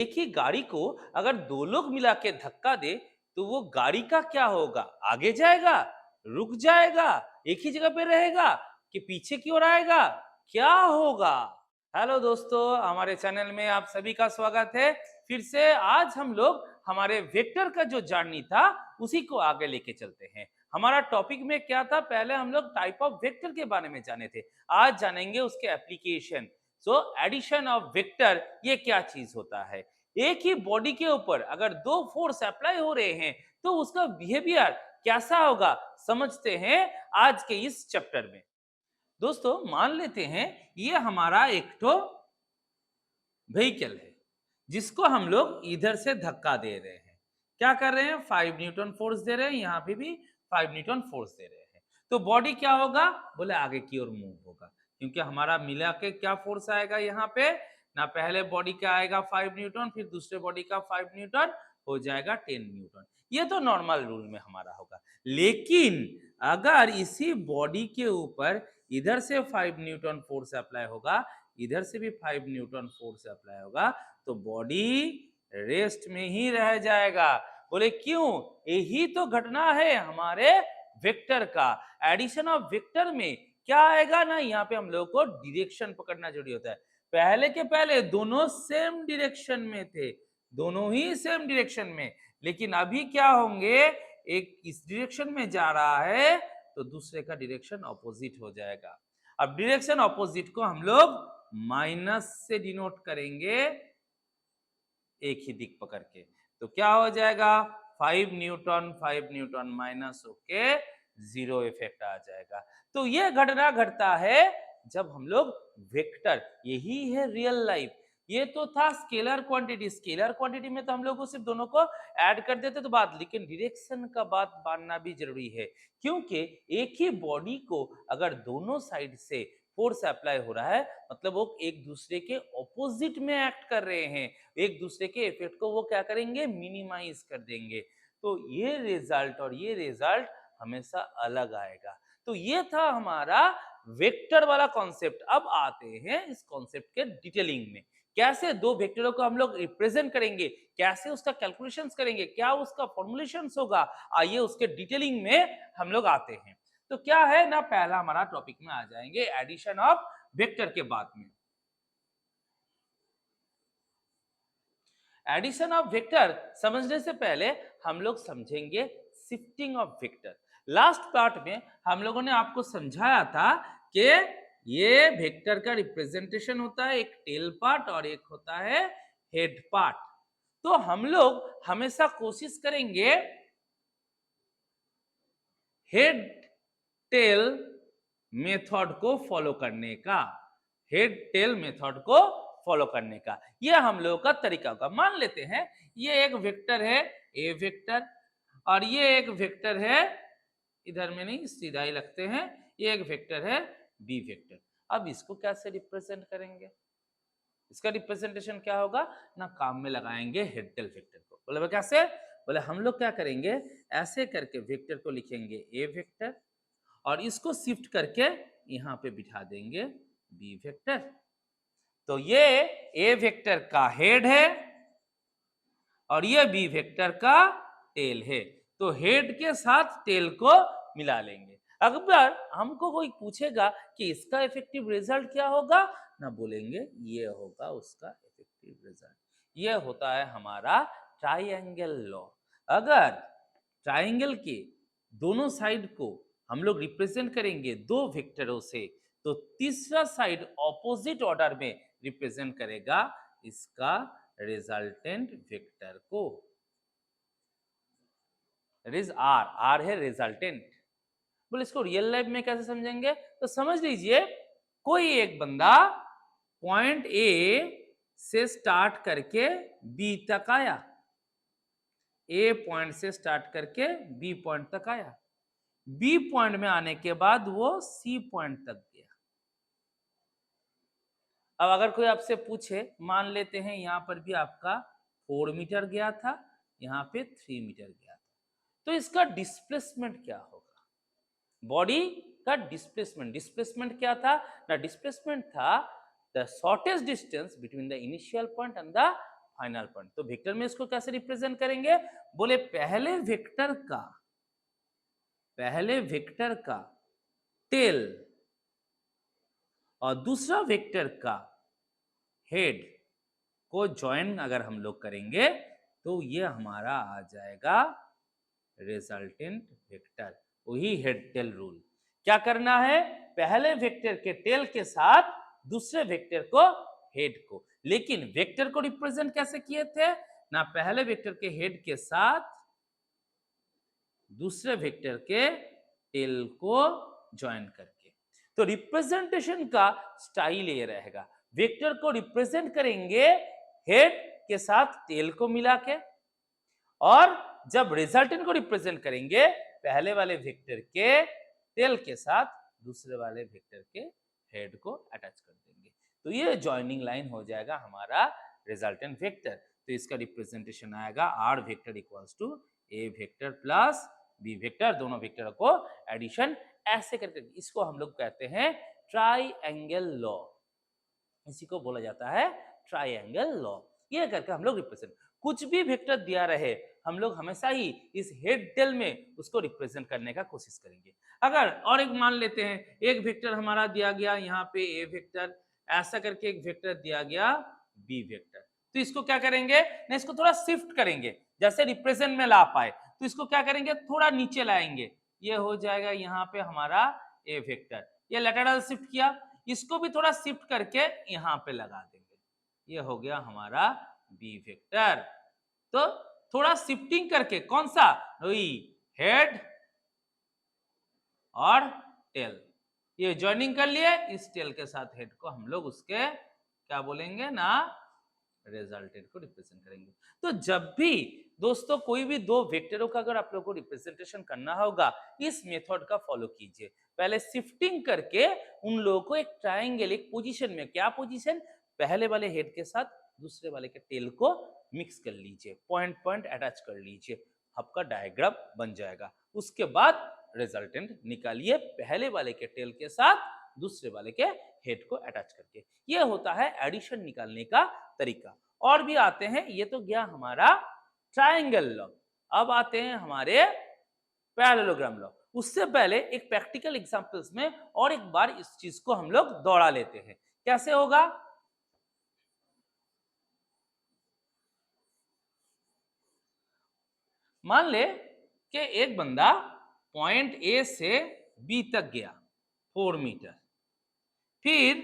एक ही गाड़ी को अगर दो लोग मिला के धक्का दे तो वो गाड़ी का क्या होगा? आगे जाएगा, रुक जाएगा, एक ही जगह पे रहेगा कि पीछे की ओर आएगा? क्या होगा? हेलो दोस्तों, हमारे चैनल में आप सभी का स्वागत है। फिर से आज हम लोग हमारे वेक्टर का जो जर्नी था उसी को आगे लेके चलते हैं। हमारा टॉपिक में क्या था? पहले हम लोग टाइप ऑफ वेक्टर के बारे में जाने थे। आज जानेंगे उसके application. So addition of vector ये क्या चीज होता है? एक ही बॉडी के ऊपर अगर दो फोर्स अप्लाई हो रहे हैं तो उसका बिहेवियर कैसा होगा, समझते हैं आज के इस चैप्टर में। दोस्तों मान लेते हैं ये हमारा एक तो व्हीकल है जिसको हम लोग इधर से धक्का दे रहे हैं। क्या कर रहे हैं? 5 न्यूटन फोर्स दे रहे हैं, यहाँ पे भी 5 न्यूटन फोर्स दे रहे हैं। तो बॉडी क्या होगा? बोले आगे की ओर मूव होगा, क्योंकि हमारा मिला के क्या फोर्स आएगा यहाँ पे ना। पहले बॉडी का आएगा 5 न्यूटन, फिर दूसरे बॉडी का 5 न्यूटन, हो जाएगा 10 न्यूटन। ये तो नॉर्मल रूल में हमारा होगा। लेकिन अगर इसी बॉडी के ऊपर इधर से 5 न्यूटन फोर्स अप्लाई होगा, इधर से भी 5 न्यूटन फोर्स अप्लाई होगा, तो बॉडी रेस्ट में ही रह जाएगा। बोले क्यों? यही तो घटना है हमारे वेक्टर का। एडिशन ऑफ वेक्टर में क्या आएगा ना, यहाँ पे हम लोग को डायरेक्शन पकड़ना जरूरी होता है। पहले के पहले दोनों सेम डायरेक्शन में थे, दोनों ही सेम डायरेक्शन में, लेकिन अभी क्या होंगे, एक इस डायरेक्शन में जा रहा है तो दूसरे का डायरेक्शन ऑपोजिट हो जाएगा। अब डायरेक्शन ऑपोजिट को हम लोग माइनस से डिनोट करेंगे, एक ही दिक पकड़ के। तो क्या हो जाएगा? 5 न्यूटन माइनस होके 0 इफेक्ट आ जाएगा। तो ये घटना घटता है जब हम लोग वेक्टर, यही है रियल लाइफ। ये तो था स्केलर क्वांटिटी। स्केलर क्वांटिटी में तो हम लोग को सिर्फ दोनों को ऐड कर देते तो बात, लेकिन डायरेक्शन का बात मानना भी जरूरी है, क्योंकि एक ही बॉडी को अगर दोनों साइड से फोर्स अप्लाई हो रहा है मतलब वो एक दूसरे के ऑपोजिट में एक्ट कर रहे हैं, एक दूसरे के इफेक्ट को वो क्या करेंगे? मिनिमाइज कर देंगे। तो ये रिजल्ट और ये रिजल्ट हमेशा अलग आएगा। तो ये था हमारा वेक्टर वाला कॉन्सेप्ट। अब आते हैं इस कॉन्सेप्ट के डिटेलिंग में। कैसे दो वेक्टरों को हम लोग रिप्रेजेंट करेंगे, कैसे उसका कैलकुलेशंस करेंगे, क्या उसका फॉर्मुलेशंस होगा, आइए उसके डिटेलिंग में हम लोग आते हैं। तो क्या है ना, पहला हमारा टॉपिक में आ जाएंगे एडिशन ऑफ वेक्टर के बाद में। एडिशन ऑफ वेक्टर समझने से पहले हम लोग समझेंगे shifting of vector. Last part में हम लोगों ने आपको समझाया था कि ये वेक्टर का रिप्रेजेंटेशन होता है, एक टेल पार्ट और एक होता है हेड पार्ट। तो हम लोग हमेशा कोशिश करेंगे हेड टेल मेथड को फॉलो करने का, हेड टेल मेथड को फॉलो करने का ये हम लोगों का तरीका होगा। मान लेते हैं ये एक वेक्टर है ए वेक्टर और ये एक वेक्टर है, इधर में नहीं सीधा ही लगते हैं, ये एक वेक्टर है बी वेक्टर। अब इसको कैसे रिप्रेजेंट करेंगे? इसका रिप्रेजेंटेशन क्या होगा ना, काम में लगाएंगे हेड टेल वेक्टर को। बोले कैसे? बोले हम लोग क्या करेंगे, ऐसे करके वेक्टर को लिखेंगे ए वेक्टर और इसको शिफ्ट करके यहाँ पे बिठा देंगे बी वेक्टर। तो ये ए वेक्टर का हेड है और ये बी वेक्टर का टेल है। तो हेड के साथ टेल को मिला लेंगे। अगर हमको कोई पूछेगा कि इसका इफेक्टिव रिजल्ट क्या होगा ना, बोलेंगे ये होगा उसका इफेक्टिव रिजल्ट। ये होता है हमारा ट्राइएंगल लॉ। अगर ट्राइएंगल के दोनों साइड को हम लोग रिप्रेजेंट करेंगे दो वेक्टरों से, तो तीसरा साइड ऑपोजिट ऑर्डर में रिप्रेजेंट करेगा इसका रिजल्टेंट वेक्टर को। आर, आर है रिजल्टेंट। बोले इसको रियल लाइफ में कैसे समझेंगे? तो समझ लीजिए कोई एक बंदा पॉइंट ए से स्टार्ट करके बी तक आया, ए पॉइंट से स्टार्ट करके बी पॉइंट तक आया, बी पॉइंट में आने के बाद वो सी पॉइंट तक गया। अब अगर कोई आपसे पूछे, मान लेते हैं यहां पर भी आपका 4 मीटर गया था, यहाँ पे 3 मीटर गया था, तो इसका डिस्प्लेसमेंट क्या होगा? बॉडी का डिस्प्लेसमेंट, डिस्प्लेसमेंट क्या था ना, डिस्प्लेसमेंट था the shortest distance between the initial point and the final point. तो वेक्टर में इसको कैसे रिप्रेजेंट करेंगे? बोले पहले वेक्टर का टेल और दूसरा वेक्टर का हेड को ज्वाइन अगर हम लोग करेंगे तो ये हमारा आ जाएगा रिजल्टेंट वेक्टर, वही हेड टेल रूल। क्या करना है? पहले वेक्टर के टेल के साथ दूसरे वेक्टर को हेड को, लेकिन वेक्टर को रिप्रेजेंट कैसे किए थे ना, पहले वेक्टर के हेड के साथ दूसरे वेक्टर के टेल को ज्वाइन करके। तो रिप्रेजेंटेशन का स्टाइल ये रहेगा, वेक्टर को रिप्रेजेंट करेंगे हेड के साथ टेल को मिला के, और जब रिजल्टेंट को रिप्रेजेंट करेंगे पहले वाले वेक्टर के टेल के साथ दूसरे वाले वेक्टर के हेड को अटैच कर देंगे। तो ये जॉइनिंग लाइन हो जाएगा हमारा रिजल्टेंट वेक्टर। तो इसका रिप्रेजेंटेशन आएगा R vector equals to A vector plus B vector, दोनों वेक्टर को एडिशन ऐसे करके, इसको हम लोग कहते हैं ट्राइएंगल लॉ, इसी को बोला जाता है ट्राइएंगल लॉ। ये करके हम लोग रिप्रेजेंट, कुछ भी वेक्टर दिया रहे हम लोग हमेशा ही इस हेड टेल में उसको रिप्रेजेंट करने का कोशिश करेंगे। अगर और एक मान लेते हैं, एक वेक्टर हमारा दिया गया यहाँ पे ए वेक्टर, ऐसा करके एक वेक्टर दिया गया बी वेक्टर, तो इसको क्या करेंगे ना, इसको थोड़ा शिफ्ट करेंगे, जैसे रिप्रेजेंट में ला पाए तो इसको क्या करेंगे, थोड़ा नीचे लाएंगे, ये हो जाएगा यहाँ पे हमारा ए वेक्टर। ये लैटरल शिफ्ट किया, इसको भी थोड़ा शिफ्ट करके यहाँ पे लगा देंगे, ये हो गया हमारा बी वेक्टर। तो थोड़ा शिफ्टिंग करके, कौन सा, वही हेड और टेल, ये जॉइनिंग कर लिए, इस टेल के साथ हेड को हम लोग उसके क्या बोलेंगे ना, रिजल्टेंट को रिप्रेजेंट करेंगे। तो जब भी दोस्तों कोई भी दो वेक्टरों का अगर आप लोगों को रिप्रेजेंटेशन करना होगा, इस मेथड का फॉलो कीजिए। पहले शिफ्टिंग करके उन लोगों को एक ट्रायंगल, एक पोजीशन में, क्या पोजीशन, पहले वाले हेड के साथ दूसरे वाले के टेल को मिक्स कर लीजिए, पॉइंट पॉइंट अटैच कर लीजिए, आपका डायग्राम बन जाएगा। उसके बाद रिजल्टेंट निकालिए पहले वाले के टेल के साथ दूसरे वाले के हेड को अटैच करके। ये होता है एडिशन निकालने का तरीका। और भी आते हैं, ये तो गया हमारा ट्रायंगल लॉ। अब आते हैं हमारे पैरेललोग्राम लॉ। उससे पहले एक प्रैक्टिकल एग्जांपल्स में और एक बार इस चीज को हम लोग दोहरा लेते हैं। कैसे होगा, मान ले कि एक बंदा पॉइंट ए से बी तक गया 4 मीटर, फिर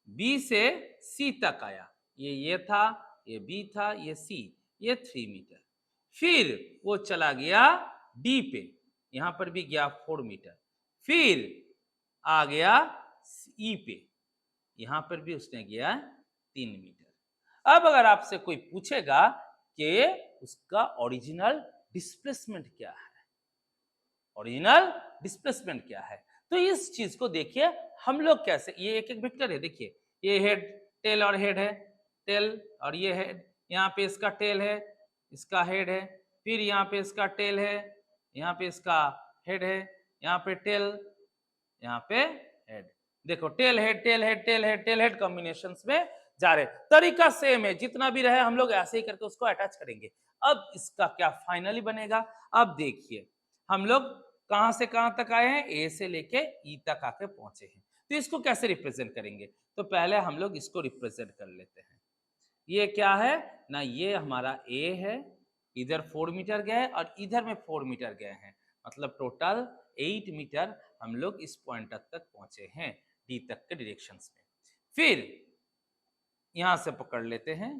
बी से सी तक आया, ये था, ये बी था, ये सी, ये 3 मीटर, फिर वो चला गया डी पे, यहां पर भी गया 4 मीटर, फिर आ गया ई पे, यहां पर भी उसने गया 3 मीटर। अब अगर आपसे कोई पूछेगा कि उसका ओरिजिनल डिस्प्लेसमेंट क्या है, ओरिजिनल डिस्प्लेसमेंट क्या है, तो इस चीज को देखिए हम लोग कैसे, ये एक एक वेक्टर है, देखिए ये हेड, टेल और हेड है, टेल और ये हेड, यहाँ पे इसका टेल है, इसका हेड है, फिर यहाँ पे इसका टेल है, यहाँ पे इसका हेड है, यहाँ पे टेल, यहाँ पे हेड, देखो tail head tail head tail head tail head combinations में जा रहे, तरीका सेम है, जितना भी रहे हम लोग ऐसे ही करके उसको अटैच करेंगे। अब इसका क्या फाइनली बनेगा, अब देखिए हम लोग कहां से कहां तक आए हैं, ए से लेके ई तक आके पहुंचे हैं, तो इसको कैसे रिप्रेजेंट करेंगे, तो पहले हम लोग इसको रिप्रेजेंट कर लेते हैं। ये क्या है ना, ये हमारा ए है, इधर 4 मीटर गए और इधर में 4 मीटर गए हैं, मतलब टोटल 8 मीटर हम लोग इस पॉइंट तक पहुंचे हैं, डी तक के डायरेक्शंस में। फिर यहां से पकड़ लेते हैं,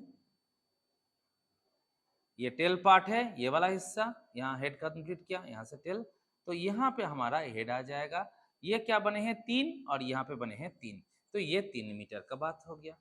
ये टेल पार्ट है, ये वाला हिस्सा, यहाँ हेड कंप्लीट किया, यहाँ से टेल, तो यहाँ पे हमारा हेड आ जाएगा, ये क्या बने हैं 3 और यहाँ पे बने हैं 3, तो ये 3 मीटर का बात हो गया,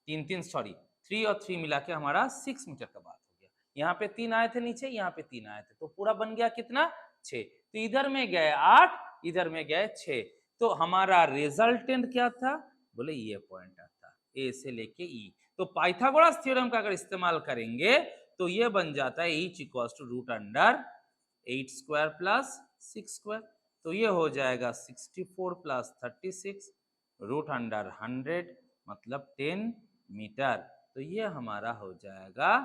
3 और 3 मिला के हमारा 6 मीटर का बात हो गया। यहाँ पे 3 आए थे नीचे, यहाँ पे 3 आए थे, तो पूरा बन गया कितना 6, तो इधर में गए 8, इधर में गए 6, तो हमारा रिजल्टेंट क्या था, बोले ये पॉइंट आता ए से लेके ई। तो पाइथागोरस थ्योरम का अगर इस्तेमाल करेंगे तो ये बन जाता है each equals to root under 8 square plus 6 square, तो ये हो जाएगा 64 प्लस 36 रूट अंडर 100 मतलब 10 मीटर। तो ये हमारा हो जाएगा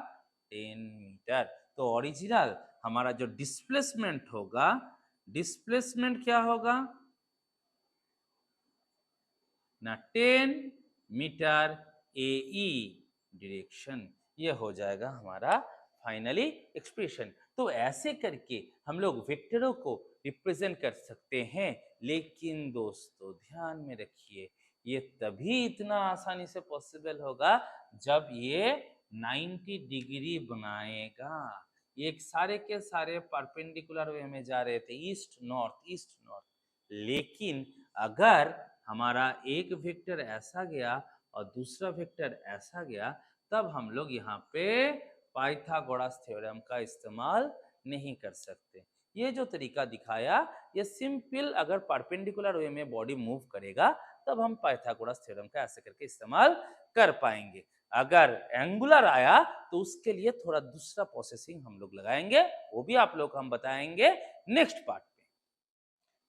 10 मीटर। तो ओरिजिनल हमारा जो डिस्प्लेसमेंट होगा, डिस्प्लेसमेंट क्या होगा ना 10 मीटर AE डायरेक्शन, ये हो जाएगा हमारा फाइनली एक्सप्रेशन। तो ऐसे करके हम लोग वेक्टरों को रिप्रेजेंट कर सकते हैं, लेकिन दोस्तों ध्यान में रखिए ये तभी इतना आसानी से पॉसिबल होगा जब ये 90 डिग्री बनाएगा। ये सारे के सारे परपेंडिकुलर वे में जा रहे थे, ईस्ट नॉर्थ, लेकिन अगर हमारा एक वेक्टर ऐसा गया और दूसरा वेक्टर ऐसा गया, तब हम लोग यहाँ पे पाइथागोरस थ्योरम का इस्तेमाल नहीं कर सकते। ये जो तरीका दिखाया ये सिंपल, अगर परपेंडिकुलर वे में बॉडी मूव करेगा तब हम पाइथागोरस थ्योरम का ऐसे करके इस्तेमाल कर पाएंगे। अगर एंगुलर आया तो उसके लिए थोड़ा दूसरा प्रोसेसिंग हम लोग लगाएंगे, वो भी आप लोग हम बताएंगे नेक्स्ट पार्ट में।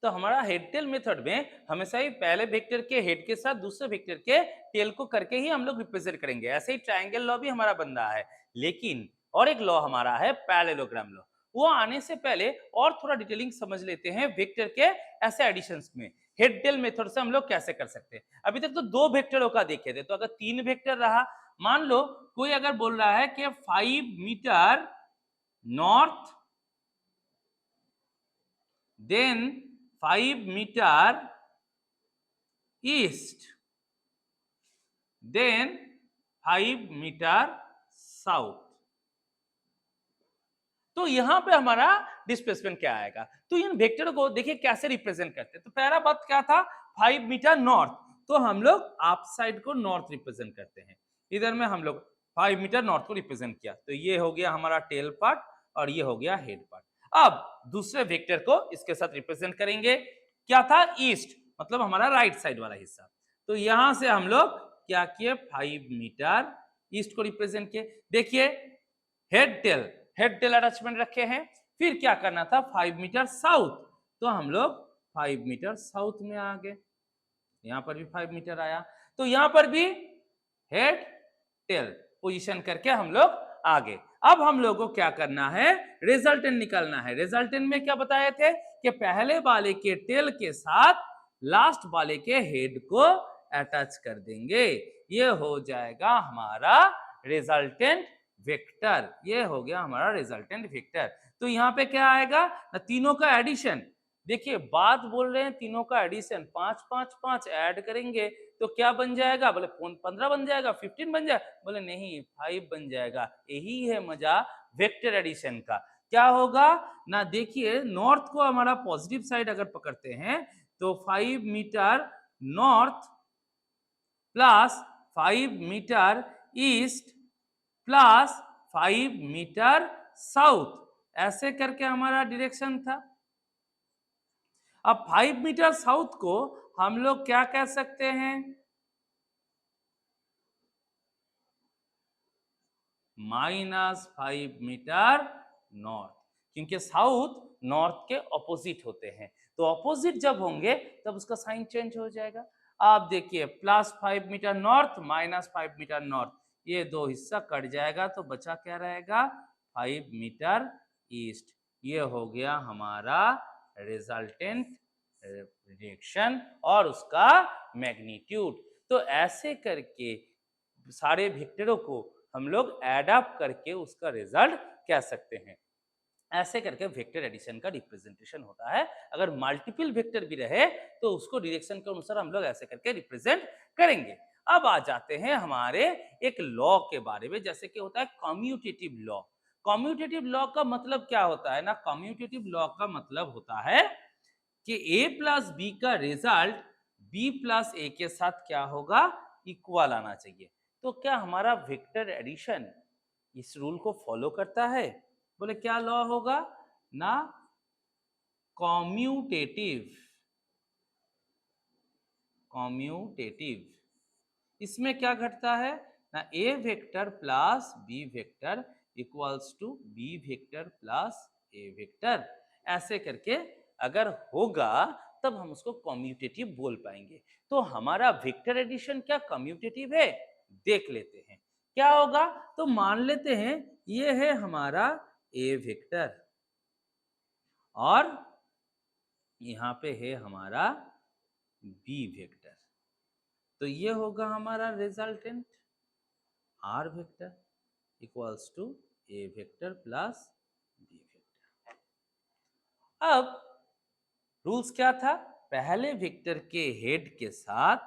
तो हमारा हेड टेल मेथड में हमेशा ही पहले वेक्टर के हेड के साथ दूसरे वेक्टर के टेल को करके ही हम लोग रिप्रेजेंट करेंगे। ऐसे ही ट्रायंगल लॉ भी हमारा बन रहा है, लेकिन और एक लॉ हमारा है पैरेललोग्राम लॉ। वो आने से पहले और थोड़ा डिटेलिंग समझ लेते हैं वेक्टर के ऐसे एडिशंस में हेड टेल मेथड से हम लोग कैसे कर सकते हैं। अभी तक तो 2 वेक्टरों का देखे थे, तो अगर 3 वेक्टर रहा, मान लो कोई अगर बोल रहा है कि 5 metre north then 5 metre east then 5 metre south, तो यहां पे हमारा डिस्प्लेसमेंट क्या आएगा। तो इन वेक्टर को देखिए कैसे रिप्रेजेंट करते हैं। तो पहला बात क्या था, 5 मीटर नॉर्थ, तो हम लोग आप साइड को नॉर्थ रिप्रेजेंट करते हैं। इधर में हम लोग 5 मीटर नॉर्थ को रिप्रेजेंट किया, तो ये हो गया हमारा टेल पार्ट और ये हो गया हेड पार्ट। अब दूसरे वेक्टर को इसके साथ रिप्रेजेंट करेंगे, क्या था ईस्ट, मतलब हमारा राइट साइड वाला हिस्सा। तो यहां से हम लोग क्या किए, 5 मीटर ईस्ट को रिप्रेजेंट किए। देखिए हेड टेल अटैचमेंट रखे हैं। फिर क्या करना था, 5 मीटर साउथ, तो हम लोग 5 मीटर साउथ में आ गए। यहां पर भी 5 मीटर आया, तो यहां पर भी हेड टेल पोजीशन करके हम लोग आगे। अब हम लोगों को क्या करना है, रिजल्टेंट निकालना है। रिजल्टेंट में क्या बताए थे कि पहले वाले के टेल के साथ लास्ट वाले के हेड को अटैच कर देंगे, ये हो जाएगा हमारा रिजल्टेंट वेक्टर। ये हो गया हमारा रिजल्टेंट वेक्टर। तो यहाँ पे क्या आएगा ना, तीनों का एडिशन। देखिए बात बोल रहे हैं तीनों का एडिशन, 5 5 5 ऐड करेंगे तो क्या बन जाएगा, बोले 15 बन जाएगा, 15 बन जाएगा, बोले नहीं 5 बन जाएगा। यही है मजा वेक्टर एडिशन का। क्या होगा ना, देखिए नॉर्थ को हमारा पॉजिटिव साइड अगर पकड़ते हैं तो 5 metre north plus 5 metre east plus 5 metre south, ऐसे करके हमारा डायरेक्शन था। अब 5 मीटर साउथ को हम लोग क्या कह सकते हैं, -5 मीटर नॉर्थ, क्योंकि साउथ नॉर्थ के ऑपोजिट होते हैं, तो ऑपोजिट जब होंगे तब उसका साइन चेंज हो जाएगा। आप देखिए +5 मीटर नॉर्थ -5 मीटर नॉर्थ, ये दो हिस्सा कट जाएगा तो बचा क्या रहेगा, 5 मीटर ईस्ट। ये हो गया हमारा रिजल्टेंट डायरेक्शन और उसका मैग्नीट्यूड। तो ऐसे करके सारे वेक्टरों को हम लोग ऐड अप करके उसका रिजल्ट कह सकते हैं। ऐसे करके वेक्टर एडिशन का रिप्रेजेंटेशन होता है। अगर मल्टीपल वेक्टर भी रहे तो उसको डायरेक्शन के अनुसार हम लोग ऐसे करके रिप्रेजेंट करेंगे। अब आ जाते हैं हमारे एक लॉ के बारे में, जैसे कि होता है कम्यूटेटिव लॉ। कम्यूटेटिव लॉ का मतलब क्या होता है ना, कम्यूटेटिव लॉ का मतलब होता है कि a प्लस बी का रिजल्ट b प्लस ए के साथ क्या होगा, इक्वल आना चाहिए। तो क्या हमारा वेक्टर एडिशन इस रूल को फॉलो करता है, बोले क्या लॉ होगा ना, कम्यूटेटिव। इसमें क्या घटता है ना, a vector plus b vector equals to b vector plus a vector. ऐसे करके अगर होगा तब हम उसको कम्यूटेटिव बोल पाएंगे। तो हमारा वेक्टर एडिशन क्या कम्यूटेटिव है, देख लेते हैं। क्या होगा? तो मान लेते हैं ये है हमारा ए वेक्टर और यहाँ पे है हमारा बी वेक्टर। तो ये होगा हमारा resultant R vector equals to A vector plus B vector. अब रूल्स क्या था? पहले वेक्टर के हेड के साथ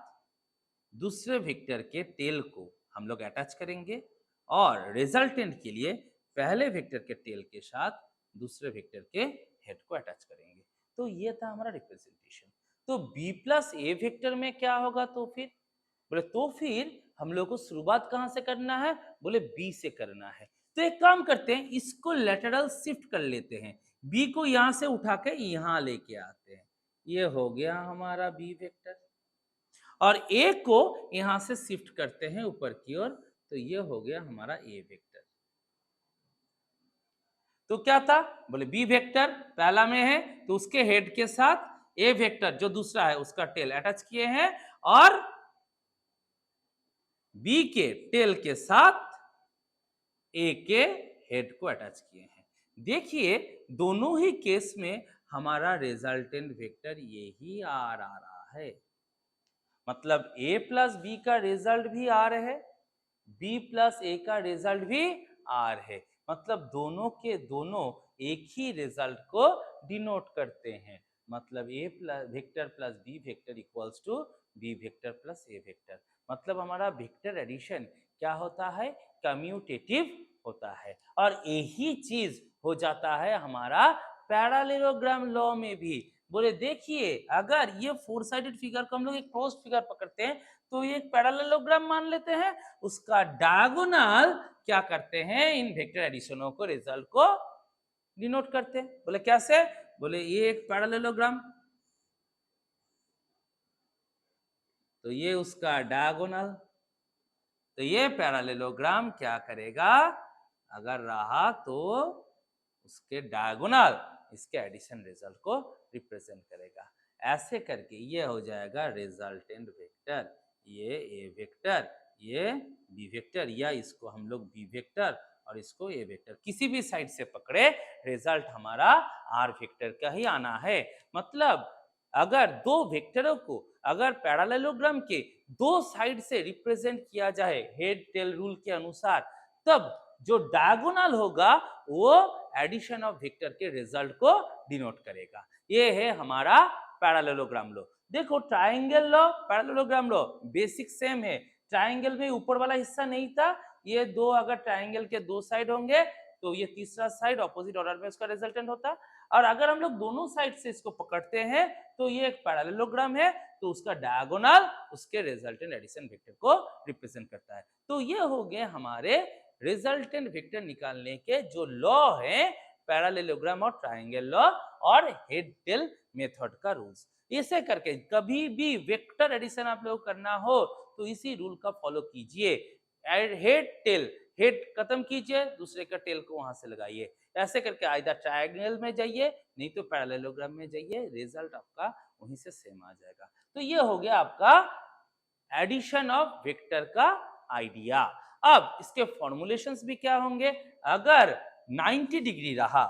दूसरे वेक्टर के टेल को हम लोग अटैच करेंगे और रिजल्टेंट के लिए पहले वेक्टर के टेल के साथ दूसरे वेक्टर के हेड को अटैच करेंगे। तो ये था हमारा रिप्रेजेंटेशन। तो b प्लस ए वेक्टर में क्या होगा? तो फिर हम लोग को शुरुआत कहां से करना है? बोले b से करना है। तो एक काम करते हैं, इसको लेटरल शिफ्ट कर लेते हैं, b को यहां से उठा के यहां लेके आते हैं। ये हो गया हमारा b वेक्टर और ए को यहां से शिफ्ट करते हैं ऊपर की ओर, तो ये हो गया हमारा ए वेक्टर। तो क्या था? बोले बी वेक्टर पहला में है तो उसके हेड के साथ ए वेक्टर जो दूसरा है उसका टेल अटैच किए हैं और बी के टेल के साथ ए के हेड को अटैच किए हैं। देखिए दोनों ही केस में हमारा रिजल्टेंट वेक्टर यही आर आ रहा है। मतलब a प्लस बी का रिजल्ट भी आर है, b प्लस ए का रिजल्ट भी आर है। मतलब दोनों के दोनों एक ही रिजल्ट को डिनोट करते हैं। मतलब a plus vector plus B vector equals to B vector plus A vector. मतलब हमारा वेक्टर एडिशन क्या होता है? कम्यूटेटिव होता है। और यही चीज हो जाता है हमारा पैरेललोग्राम लॉ में भी। बोले देखिए अगर ये फोर साइडेड फिगर को हम लोग एक क्लोज्ड फिगर पकड़ते हैं तो ये एक पैरेललोग्राम मान लेते हैं, उसका डायगोनल क्या करते हैं? इन वेक्टर एडिशनों को रिजल्ट को डिनोट करते हैं। बोले कैसे? बोले ये एक पैरेललोग्राम तो ये उसका डायगोनल, तो ये पैरेललोग्राम क्या करेगा? अगर रहा तो उसके डायगोनल इसके एडिशन रिजल्ट को रिप्रेजेंट करेगा। ऐसे करके ये हो जाएगा रिजल्टेंट वेक्टर, ये ए वेक्टर, ये बी वेक्टर, या इसको हम लोग बी वेक्टर और इसको ए वेक्टर किसी भी साइड से पकड़े रिजल्ट हमारा आर वेक्टर का ही आना है। मतलब अगर दो वेक्टरों को अगर पैरेललोग्राम के दो साइड से रिप्रेजेंट किया जाए हेड टेल रूल के अनुसार, तब जो डायगोनल होगा वो एडिशन ऑफ वेक्टर के रिजल्ट को डिनोट करेगा। ये है हमारा पैरेललोग्राम लॉ। देखो triangle law parallelogram law basic same है। ट्रायंगल में ऊपर वाला हिस्सा नहीं था, ये दो अगर ट्रायंगल के दो साइड होंगे तो ये तीसरा साइड ऑपोजिट ऑर्डर में उसका रिजल्टेंट होता। और अगर हम लोग दोनों साइड से इसको पकड़ते हैं तो ये एक पैरेललोग्राम है, तो उसका डायगोनल उसके रिजल्टेंट एडिशन वेक्टर को रिप्रेजेंट करता है। तो ये हो गए हमारे रिजल्टेंट वेक्टर निकालने के जो लॉ है पैरेललोग्राम और ट्रायंगल लॉ और हेड टेल मेथड का रूल्स। इसे करके कभी भी वेक्टर एडिशन आप लोग करना हो तो इसी रूल का फॉलो कीजिए। हेड टेल, हेड खत्म कीजिए, दूसरे का टेल को वहां से लगाइए। ऐसे करके आइदर ट्रायंगल में जाइए नहीं तो पैरेललोग्राम में जाइए, रिजल्ट आपका वहीं से सेम आ जाएगा। तो ये हो गया आपका एडिशन ऑफ वेक्टर का आइडिया। अब इसके फॉर्मुलेशंस भी क्या होंगे? अगर 90 डिग्री रहा,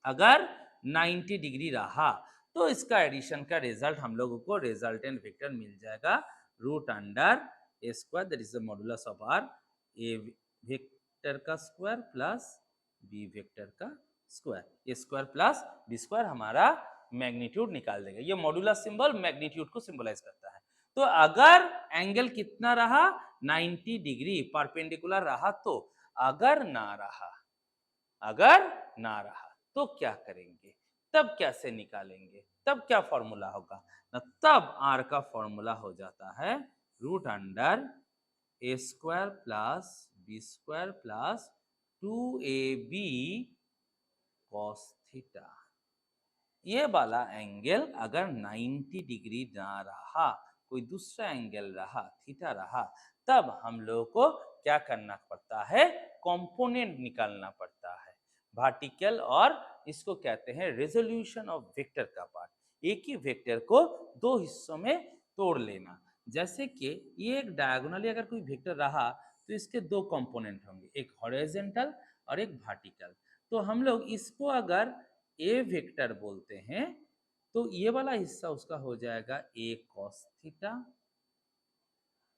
अगर 90 डिग्री रहा तो इसका एडिशन का रिजल्ट हम लोगों को रिजल्टेंट वेक्टर मिल जाएगा root under A square that is the modulus of R, A vector का स्क्वायर प्लस बी वेक्टर का square, A square plus B square हमारा मैग्नीट्यूड निकाल देगा। ये मॉडुलस सिंबल मैग्नीट्यूड को सिंबलाइज करता है। तो अगर एंगल कितना रहा? 90 डिग्री परपेंडिकुलर रहा, तो अगर ना रहा, अगर ना रहा तो क्या करेंगे? तब कैसे निकालेंगे? तब क्या फॉर्मूला होगा ना? तब आर का फॉर्मूला हो जाता है root under A square plus B square plus 2ab cos theta. ये वाला एंगल अगर 90 डिग्री ना रहा, कोई दूसरा एंगल रहा, थीटा रहा, तब हम लोगों को क्या करना पड़ता है? कंपोनेंट निकालना पड़ता है वर्टिकल, और इसको कहते हैं रेजोल्यूशन ऑफ वेक्टर का पार्ट। एक ही वेक्टर को दो हिस्सों में तोड़ लेना। जैसे कि ये एक डायगोनली अगर कोई वेक्टर रहा तो इसके दो कंपोनेंट होंगे, एक हॉरिजॉन्टल और एक वर्टिकल। तो हम लोग इसको अगर ए वेक्टर बोलते हैं तो ये वाला हिस्सा उसका हो जाएगा ए कॉस थीटा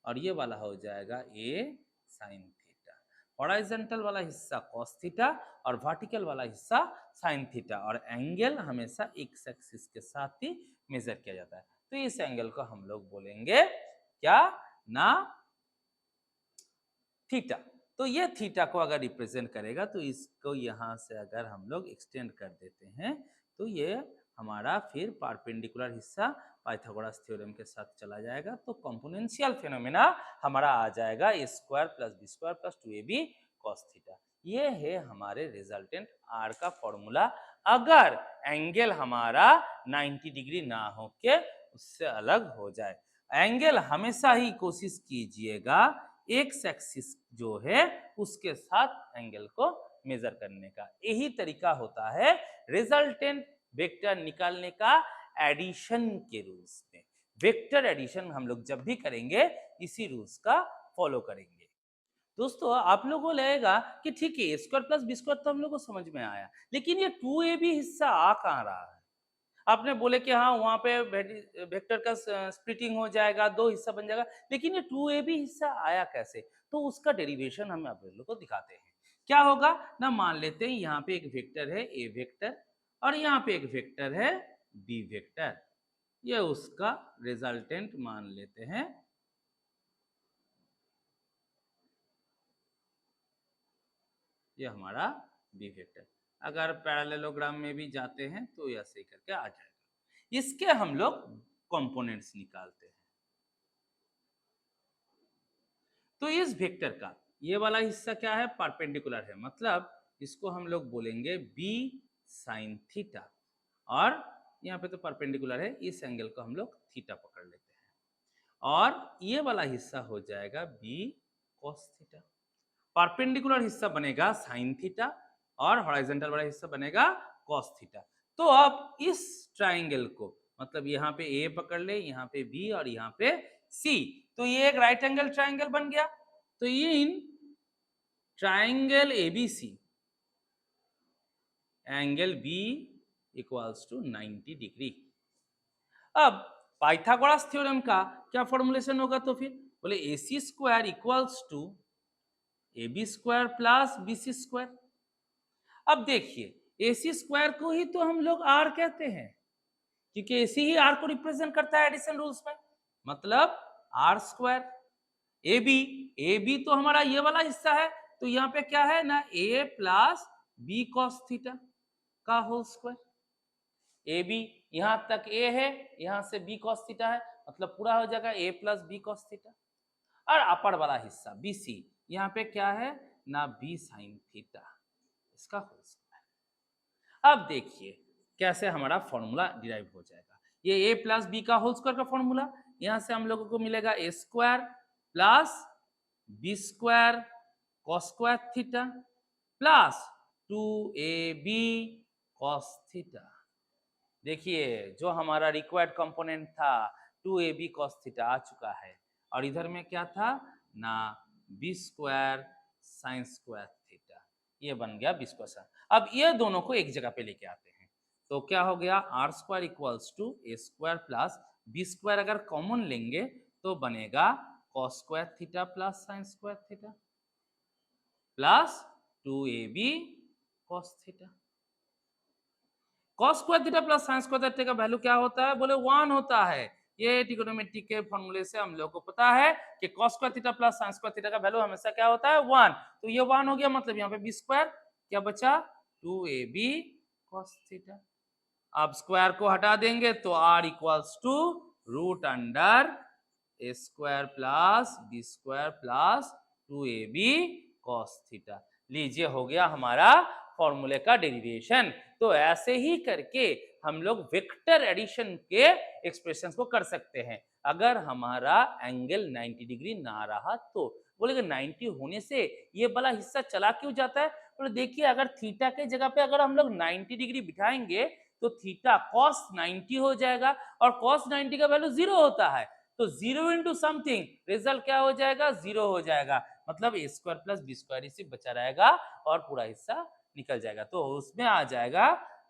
और ये वाला हो जाएगा ए साइन थीटा। हॉरिजॉन्टल वाला हिस्सा कॉस थीटा और वर्टिकल वाला हिस्सा साइन थीटा, और एंगल हमेशा एक्स एक्सिस के साथ ही मेजर किया जाता है। तो इस एंगल को हम लोग बोलेंगे क्या ना थीटा। तो ये थीटा को अगर रिप्रेजेंट करेगा तो इसको यहां से अगर हम लोग एक्सटेंड कर देते हैं तो ये हमारा फिर परपेंडिकुलर हिस्सा पाइथागोरस थ्योरम के साथ चला जाएगा। तो कंपोनेंशियल फिनोमेना हमारा आ जाएगा A square plus B square plus 2ab cos theta. ये है हमारे रिजल्टेंट आर का फॉर्मूला, अगर एंगल हमारा 90 डिग्री ना हो के उससे अलग हो जाए। एंगल हमेशा ही कोशिश कीजिएगा एक्स एक्सिस जो है उसके साथ एंगल को मेजर करने का। यही तरीका होता है रिजल्टेंट वेक्टर निकालने का एडिशन के रूल्स में। वेक्टर एडिशन हम लोग जब भी करेंगे इसी रूल्स का फॉलो करेंगे। दोस्तों आप लोगों को लगेगा कि ठीक है ए स्क्वायर प्लस बी स्क्वायर तो हम लोग को समझ में आया, लेकिन ये 2ab हिस्सा आ कहाँ रहा है? आपने बोले कि हाँ वहां पे वेक्टर का स्प्लिटिंग हो जाएगा, दो हिस्सा बन जाएगा, लेकिन ये 2ab हिस्सा आया कैसे? तो उसका डेरिवेशन हम आप लोगों को दिखाते हैं। क्या होगा ना, मान लेते हैं यहाँ पे एक वेक्टर है ए वेक्टर और यहाँ पे एक वेक्टर है बी वेक्टर, ये उसका रिजल्टेंट मान लेते हैं। ये हमारा बी वेक्टर, अगर पैरेललोग्राम में भी जाते हैं तो ऐसे ही करके आ जाएगा। इसके हम लोग कंपोनेंट्स निकालते हैं। तो इस वेक्टर का ये वाला हिस्सा क्या है, परपेंडिकुलर है, मतलब इसको हम लोग बोलेंगे बी साइन थीटा, और यहाँ पे तो परपेंडिकुलर है, इस एंगल को हम लोग थीटा पकड़ लेते हैं, और ये वाला हिस्सा हो जाएगा बी कॉस थीटा। परपेंडिकुलर हिस्सा बनेगा साइन थीटा और हॉरिजॉन्टल वाला हिस्सा बनेगा कॉस थीटा। तो अब इस ट्राइंगल को, मतलब यहाँ पे ए पकड़ ले, यहाँ पे बी और यहाँ पे सी, तो ये एक राइट एंगल ट्राइंगल बन गया। तो ये in triangle ABC angle B equals to 90 degree. अब पाइथागोरस थ्योरम का क्या फॉर्मुलेशन होगा, तो फिर बोले A C square equals to A B square plus B C square. अब देखिए ए सी स्क्वायर को ही तो हम लोग आर कहते हैं, क्योंकि ए सी ही आर को रिप्रेजेंट करता है एडिशन रूल्स में, मतलब आर स्क्वायर। ए बी तो हमारा ये वाला हिस्सा है, तो यहाँ पे क्या है ना, ए प्लस बी कॉस थीटा का होल स्क्वायर। ए बी यहां तक ए है, यहां से बी कॉस थीटा है, मतलब पूरा हो जाएगा ए प्लस बी कॉस थीटा। और अपर वाला हिस्सा बी सी, यहाँ पे क्या है ना, बी साइन थीटा, इसका होल स्क्वायर। अब देखिए कैसे हमारा फॉर्मूला डिराइव हो जाएगा। ये ए प्लस बी का होल स्क्वायर का फॉर्मूला, यहां से हम लोगों को मिलेगा A square plus B square cos square theta plus 2ab cos theta. देखिए जो हमारा रिक्वायर्ड कंपोनेंट था 2ab कॉस थीटा आ चुका है, और इधर में क्या था ना, B square sine square theta, ये बन गया बी स्क्वायर साइन। अब ये दोनों को एक जगह पे लेके आते हैं, तो क्या हो गया, R square equals to A square plus B square, अगर कॉमन लेंगे तो बनेगा cos square theta plus sine square theta plus 2ab cos theta. Cos square theta plus sine square theta का वैल्यू क्या होता है, बोले 1 होता है। ये ट्रिगोनोमेट्री के फॉर्मूले से हम लोग को पता है कि cos square theta plus sine square theta का वैल्यू हमेशा क्या होता है, 1। तो ये 1 हो गया, मतलब यहाँ पे बी स्क्वायर क्या बचा, 2ab कॉस थीटा। अब स्क्वायर को हटा देंगे तो r equals to root under A square plus B square plus 2ab cos theta. लीजिए हो गया हमारा फॉर्मूले का डेरिवेशन। तो ऐसे ही करके हम लोग वेक्टर एडिशन के एक्सप्रेशंस को कर सकते हैं। अगर हमारा एंगल 90 डिग्री ना रहा तो बोलेगा 90 होने से ये वाला हिस्सा चला क्यों जाता है, तो देखिए अगर थीटा के जगह पे अगर हम लोग 90 डिग्री बिठाएंगे तो थीटा cos 90 हो जाएगा, और cos 90 का वैल्यू 0 होता है, तो 0 इंटू समथिंग रिजल्ट क्या हो जाएगा, 0 हो जाएगा। मतलब ए स्क्वायर प्लस बी स्क्वायर सिर्फ बचा रहेगा और पूरा हिस्सा निकल जाएगा। तो उसमें आ जाएगा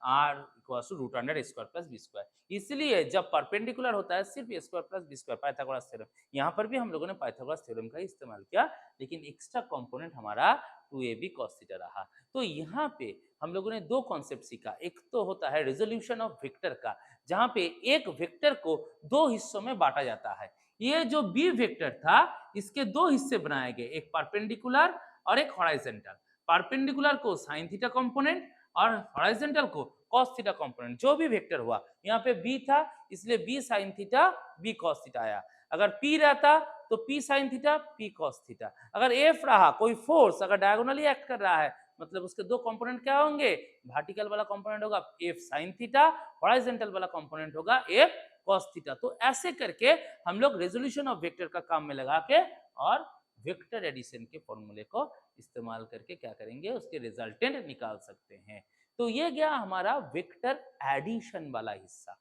R equals to root under A square plus B square. इसलिए जब परपेंडिकुलर होता है सिर्फ A square plus B square, Pythagoras theorem. यहाँ पर भी हम लोगों ने पाइथागोरस थ्योरम का इस्तेमाल किया, लेकिन एक्स्ट्रा कंपोनेंट हमारा 2ab cos थीटा रहा। तो यहाँ पे हम लोगों ने दो कॉन्सेप्ट सीखा। एक तो होता है रेजोल्यूशन ऑफ वेक्टर का, जहाँ पे एक वेक्टर को दो हिस्सों में बांटा जाता है। ये जो बी वेक्टर था इसके दो हिस्से बनाए गए, एक परपेंडिकुलर और एक हॉरिजॉन्टल। परपेंडिकुलर को साइन थीटा कंपोनेंट और हॉरिजॉन्टल को cos थीटा कंपोनेंट। जो भी वेक्टर हुआ, यहाँ पे b था इसलिए b sin theta b cos theta आया। अगर p रहता तो p sin theta p cos theta. अगर f रहा, कोई फोर्स अगर डायगोनली एक्ट कर रहा है, मतलब उसके दो कंपोनेंट क्या होंगे, वर्टिकल वाला कंपोनेंट होगा f sin थीटा, हॉरिजॉन्टल वाला कंपोनेंट होगा f cos थीटा। तो ऐसे करके हम लोग रेजोल्यूशन ऑफ वेक्टर का काम में लगा के और वेक्टर एडिशन के फॉर्मूले को इस्तेमाल करके क्या करेंगे, उसके रिजल्टेंट निकाल सकते हैं। तो ये गया हमारा वेक्टर एडिशन वाला हिस्सा।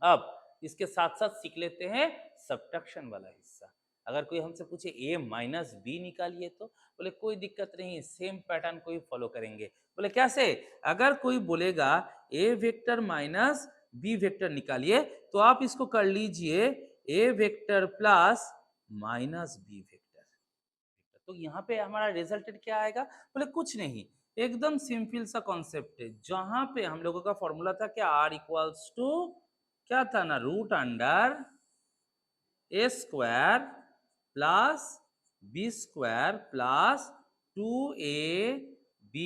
अब इसके साथ साथ सीख लेते हैं सब्ट्रैक्शन वाला हिस्सा। अगर कोई हमसे पूछे a माइनस बी निकालिए, तो बोले कोई दिक्कत नहीं, सेम पैटर्न को ही फॉलो करेंगे। बोले कैसे? अगर कोई बोलेगा a vector minus B vector निकालिए, तो आप इसको कर लीजिए a vector plus minus B vector. तो यहाँ पे हमारा रिजल्टेंट क्या आएगा? बोले कुछ नहीं, एकदम सिंपल सा कॉन्सेप्ट है। जहां पे हम लोगों का फॉर्मूला था क्या, r इक्वल्स टू क्या था ना, root under A square plus B square plus 2ab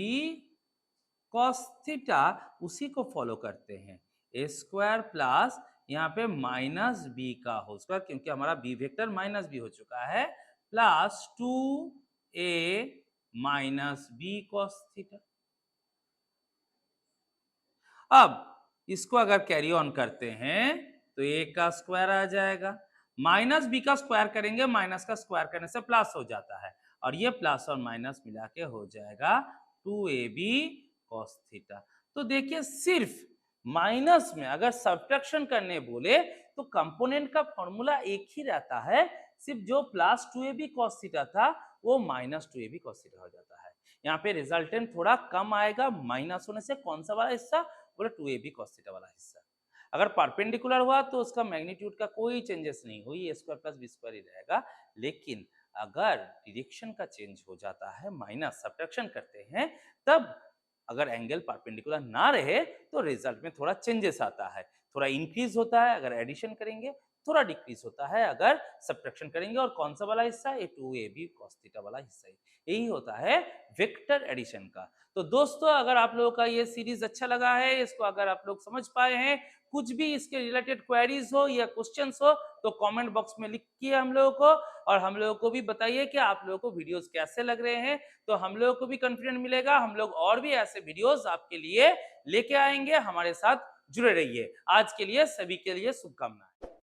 cos theta, उसी को फॉलो करते हैं। ए स्क्वायर प्लस यहाँ पे माइनस बी का होल स्क्वायर, क्योंकि हमारा बी वेक्टर माइनस बी हो चुका है, plus 2a minus B cos theta. अब इसको अगर कैरी ऑन करते हैं तो a का स्क्वायर आ जाएगा, माइनस बी का स्क्वायर करेंगे, माइनस का स्क्वायर करने से प्लस हो जाता है, और ये प्लस और माइनस मिला के हो जाएगा 2ab cos थीटा। तो देखिए सिर्फ माइनस में अगर सब्ट्रैक्शन करने बोले तो कंपोनेंट का फॉर्मूला एक ही रहता है, सिर्फ जो प्लस 2ab cos थीटा था वो माइनस 2ab cos थीटा हो जाता है। यहाँ पे रिजल्टेंट थोड़ा कम आएगा माइनस होने से। कौन सा वाला हिस्सा? बोले 2ab cos थीटा वाला हिस्सा। अगर परपेंडिकुलर हुआ तो उसका मैग्नीट्यूड का कोई चेंजेस नहीं, वही ए स्क्वायर प्लस बी स्क्वायर ही रहेगा। लेकिन अगर डायरेक्शन का चेंज हो जाता है, माइनस सब्ट्रैक्शन करते हैं, तब अगर एंगल परपेंडिकुलर ना रहे तो रिजल्ट में थोड़ा चेंजेस आता है, थोड़ा इंक्रीज होता है अगर एडिशन करेंगे, थोड़ा डिक्रीज होता है अगर सब्ट्रैक्शन करेंगे। और कौन सा वाला हिस्सा? ये 2ab cos थीटा वाला हिस्सा है। यही होता है वेक्टर एडिशन का। तो दोस्तों अगर आप लोगों का ये सीरीज अच्छा लगा है, इसको अगर आप लोग समझ पाए हैं, कुछ भी इसके रिलेटेड क्वेरीज हो या क्वेश्चंस हो तो कमेंट बॉक्स में लिखिए हम लोगों को, और हम लोगों को भी बताइए कि आप लोगों को वीडियोस कैसे लग रहे हैं। तो हम लोगों को भी कॉन्फिडेंस मिलेगा, हम लोग और भी ऐसे वीडियोस आपके लिए लेके आएंगे। हमारे साथ जुड़े रहिए। आज के लिए सभी के लिए शुभकामनाएं।